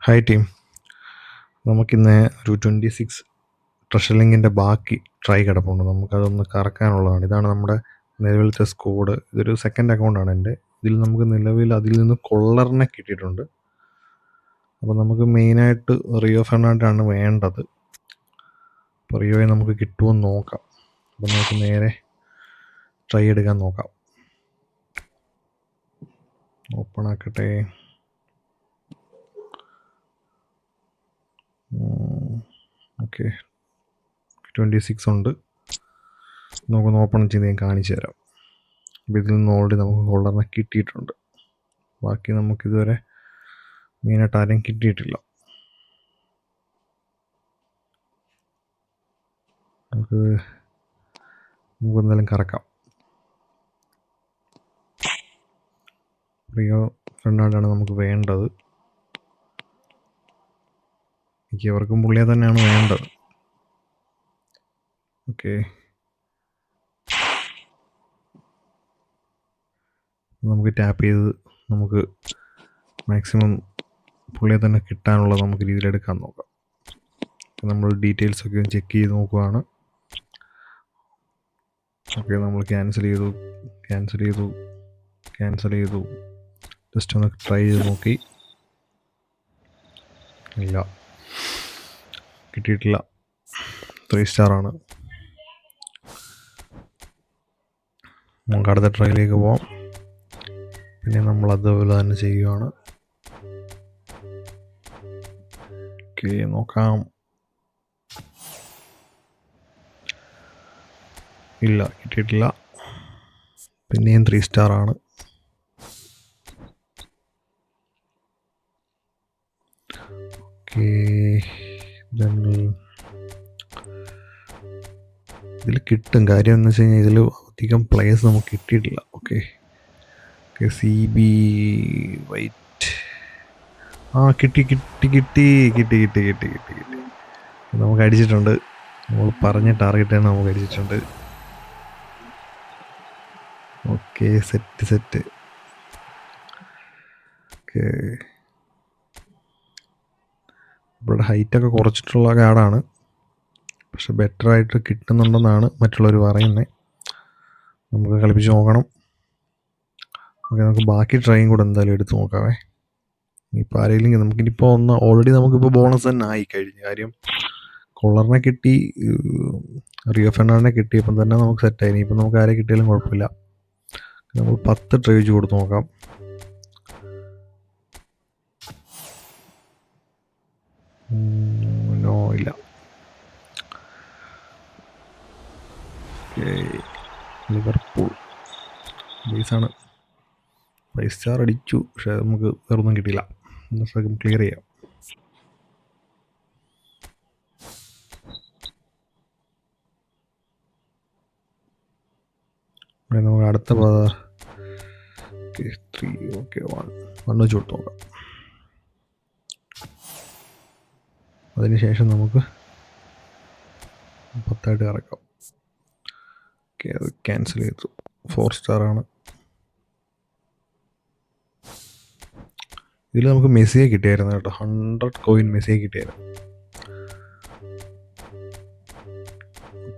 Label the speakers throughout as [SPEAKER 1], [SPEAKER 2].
[SPEAKER 1] Hi team, നമുക്കിന്ന് ഒരു 26 treasure ലിങ്കിൻ്റെ ബാക്കി ട്രൈ കിടപ്പുണ്ട്. നമുക്കതൊന്ന് കറക്കാനുള്ളതാണ്. ഇതാണ് നമ്മുടെ നിലവിലത്തെ സ്കോഡ്. ഇതൊരു സെക്കൻഡ് അക്കൗണ്ടാണ് എൻ്റെ. ഇതിൽ നമുക്ക് നിലവിൽ അതിൽ നിന്ന് കൊള്ളറിനെ കിട്ടിയിട്ടുണ്ട്. അപ്പോൾ നമുക്ക് മെയിനായിട്ട് റിയോ ഫെർണാണ്ടാണ് വേണ്ടത്. അപ്പോൾ റിയോയെ നമുക്ക് കിട്ടുമെന്ന് നോക്കാം. അപ്പോൾ നമുക്ക് നേരെ ട്രൈ എടുക്കാൻ നോക്കാം. ഓപ്പൺ ആക്കട്ടെ. ഓക്കെ, 26 ഉണ്ട്. നമുക്കൊന്ന് ഓപ്പൺ ചെയ്ത് ഞാൻ കാണിച്ചു തരാം. അപ്പോൾ ഇതിൽ നിന്ന് ഓൾറെഡി നമുക്ക് ഹോൾഡറിനെ കിട്ടിയിട്ടുണ്ട്. ബാക്കി നമുക്കിതുവരെ മെയിനായിട്ട് ആരെയും കിട്ടിയിട്ടില്ല. നമുക്ക് എന്തായാലും കറക്കാം. റിയോ ഫെർണാണ്ടാണ് നമുക്ക് വേണ്ടത്. മിക്കവർക്കും പുള്ളിയെ തന്നെയാണ് വേണ്ടത്. ഓക്കെ, നമുക്ക് ടാപ്പ് ചെയ്ത് നമുക്ക് മാക്സിമം പുള്ളിയെ തന്നെ കിട്ടാനുള്ള നമുക്ക് രീതിയിലെടുക്കാൻ നോക്കാം. നമ്മൾ ഡീറ്റെയിൽസൊക്കെ ഒന്ന് ചെക്ക് ചെയ്ത് നോക്കുകയാണ്. ഓക്കെ, നമ്മൾ ക്യാൻസൽ ചെയ്തു. ജസ്റ്റ് ഒന്ന് ട്രൈ ചെയ്ത് നോക്കി. ഇല്ല, കിട്ടിയിട്ടില്ല. 3 സ്റ്റാറാണ്. നമുക്ക് അടുത്ത ട്രൈയിലേക്ക് പോവാം. പിന്നെ നമ്മൾ അതുപോലെ തന്നെ ചെയ്യുകയാണ്. ഓക്കെ, നോക്കാം. ഇല്ല, കിട്ടിയിട്ടില്ല. പിന്നെയും 3 സ്റ്റാറാണ്. ഓക്കെ, ഇതിൽ കിട്ടും. കാര്യം എന്ന് വെച്ച് കഴിഞ്ഞാൽ ഇതിൽ അധികം പ്ലേയേഴ്സ് നമുക്ക് കിട്ടിയിട്ടില്ല. Okay, CB white. കിട്ടി. നമുക്ക് അടിച്ചിട്ടുണ്ട്. നമ്മൾ പറഞ്ഞ ടാർഗറ്റ് തന്നെ നമുക്ക് അടിച്ചിട്ടുണ്ട്. Okay, set. ഓക്കെ, ഇവിടെ ഹൈറ്റൊക്കെ കുറച്ചിട്ടുള്ള കാർഡാണ്. പക്ഷെ ബെറ്ററായിട്ട് കിട്ടുന്നുണ്ടെന്നാണ് മറ്റുള്ളവർ പറയുന്നത്. നമുക്ക് കളിപ്പിച്ച് നോക്കണം. ഓക്കെ, നമുക്ക് ബാക്കി ട്രൈയും കൂടെ എന്തായാലും എടുത്ത് നോക്കാവേ. ഇപ്പോൾ ആരെങ്കിലും നമുക്കിനിപ്പോൾ ഓൾറെഡി നമുക്കിപ്പോൾ ബോണസ് തന്നെ ആയി കഴിഞ്ഞു. കാര്യം കൊള്ളറിനെ കിട്ടി, റിയോ ഫെർണാണ്ടിനെ കിട്ടിയപ്പം തന്നെ നമുക്ക് സെറ്റായി. ഇനിയിപ്പോൾ നമുക്ക് ആരെ കിട്ടിയാലും കുഴപ്പമില്ല. നമ്മൾ 10 ട്രൈ വെച്ച് കൊടുത്ത് നോക്കാം. നോ, ഇല്ല. ലിവർപൂൾ ബേസാണ്. 5 സ്റ്റാർ അടിച്ചു. പക്ഷേ നമുക്ക് വേറൊന്നും കിട്ടിയില്ല. ക്ലിയർ ചെയ്യാം. നമുക്ക് അടുത്ത 3. ഓക്കെ, 1 വെച്ച് കൊടുത്ത് നോക്കാം. അതിനുശേഷം നമുക്ക് 10 കറക്കാം. ഓക്കെ, അത് ക്യാൻസൽ ചെയ്തു. 4 സ്റ്റാറാണ്. ഇതിൽ നമുക്ക് മെസ്സിയെ കിട്ടിയായിരുന്നു കേട്ടോ. 100 കോയിൻ മെസ്സിയെ കിട്ടിയായിരുന്നു.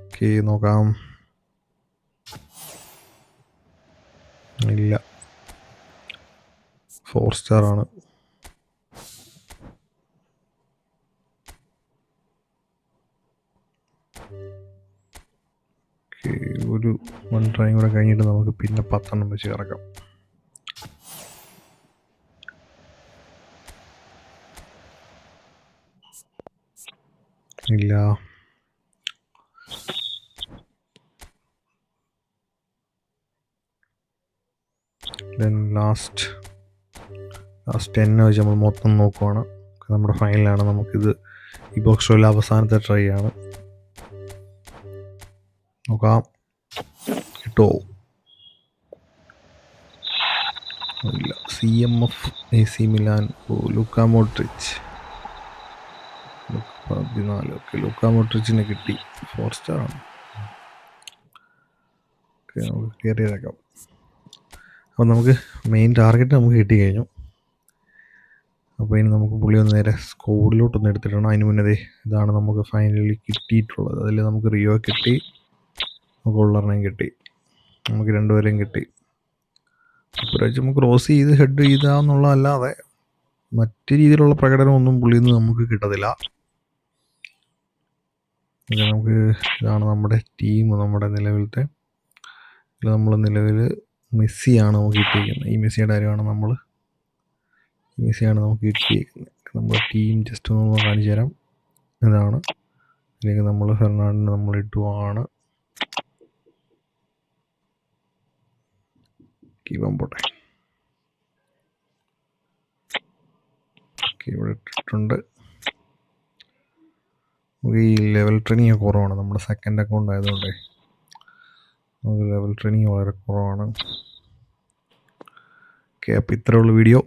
[SPEAKER 1] ഓക്കെ, നോക്കാം. ഇല്ല, 4 സ്റ്റാറാണ്. ഒരു 1 ട്രൈ കൂടെ കഴിഞ്ഞിട്ട് നമുക്ക് പിന്നെ 10 വെച്ച് കിടക്കാം. ഇല്ല, ലാസ്റ്റ് 10 വെച്ച് നമ്മൾ മൊത്തം നോക്കുവാണ്. നമ്മുടെ ഫൈനലാണ്. നമുക്കിത് ഈ ബോക്സ് ഷോയിലെ അവസാനത്തെ ട്രൈ ആണ്. നോക്കാം, കിട്ടോ ഇല്ല. CMF AC Milan. Luka Modric 14. Okay, Luka മോഡ്രിച്ചിനെ കിട്ടി. 4 സ്റ്റാറാണ്. ഓക്കെ, നമുക്ക് ക്ലിയർ ചെയ്തേക്കാം. അപ്പോൾ നമുക്ക് മെയിൻ ടാർഗറ്റ് നമുക്ക് കിട്ടി കഴിഞ്ഞു. അപ്പോൾ ഇനി നമുക്ക് പുള്ളി ഒന്ന് നേരെ സ്കോഡിലോട്ടൊന്ന് എടുത്തിടണം. അതിന് മുന്നേ ഇതാണ് നമുക്ക് ഫൈനലി കിട്ടിയിട്ടുള്ളത്. അതിൽ നമുക്ക് റിയോ കിട്ടി, നമുക്ക് ഉള്ളറിനെയും കിട്ടി, നമുക്ക് രണ്ടുപേരെയും കിട്ടി. ഇപ്രാവശ്യം നമുക്ക് ക്രോസ് ചെയ്ത് ഹെഡ് ചെയ്താന്നുള്ളതല്ലാതെ മറ്റു രീതിയിലുള്ള പ്രകടനമൊന്നും പുള്ളിയിൽ നിന്ന് നമുക്ക് കിട്ടത്തില്ല. നമുക്ക് ഇതാണ് നമ്മുടെ ടീം. നമ്മുടെ നിലവിലത്തെ നമ്മൾ നിലവിൽ മെസ്സിയാണ് നമുക്ക് കിട്ടിയിരിക്കുന്നത്. ഈ മെസ്സിയുടെ കാര്യമാണ് മെസ്സിയാണ് നമുക്ക് കിട്ടിയിരിക്കുന്നത്. നമ്മുടെ ടീം ജസ്റ്റ് ഒന്ന് കാണിച്ചു തരാം. ഇതാണ്. അല്ലെങ്കിൽ നമ്മൾ ഫെർണാണ്ടിനെ നമ്മൾ ഇട്ടുവാണ്. കീപം പോട്ടെ. ഇവിടെ ഇട്ടിട്ടുണ്ട്. ഈ ലെവൽ ട്രെയിനിങ് കുറവാണ്. നമ്മുടെ സെക്കൻഡ് അക്കൗണ്ട് ആയതുകൊണ്ട് നമുക്ക് ലെവൽ ട്രെയിനിങ് വളരെ കുറവാണ്. ഓക്കെ, അപ്പോൾ ഇത്രയുള്ള വീഡിയോ.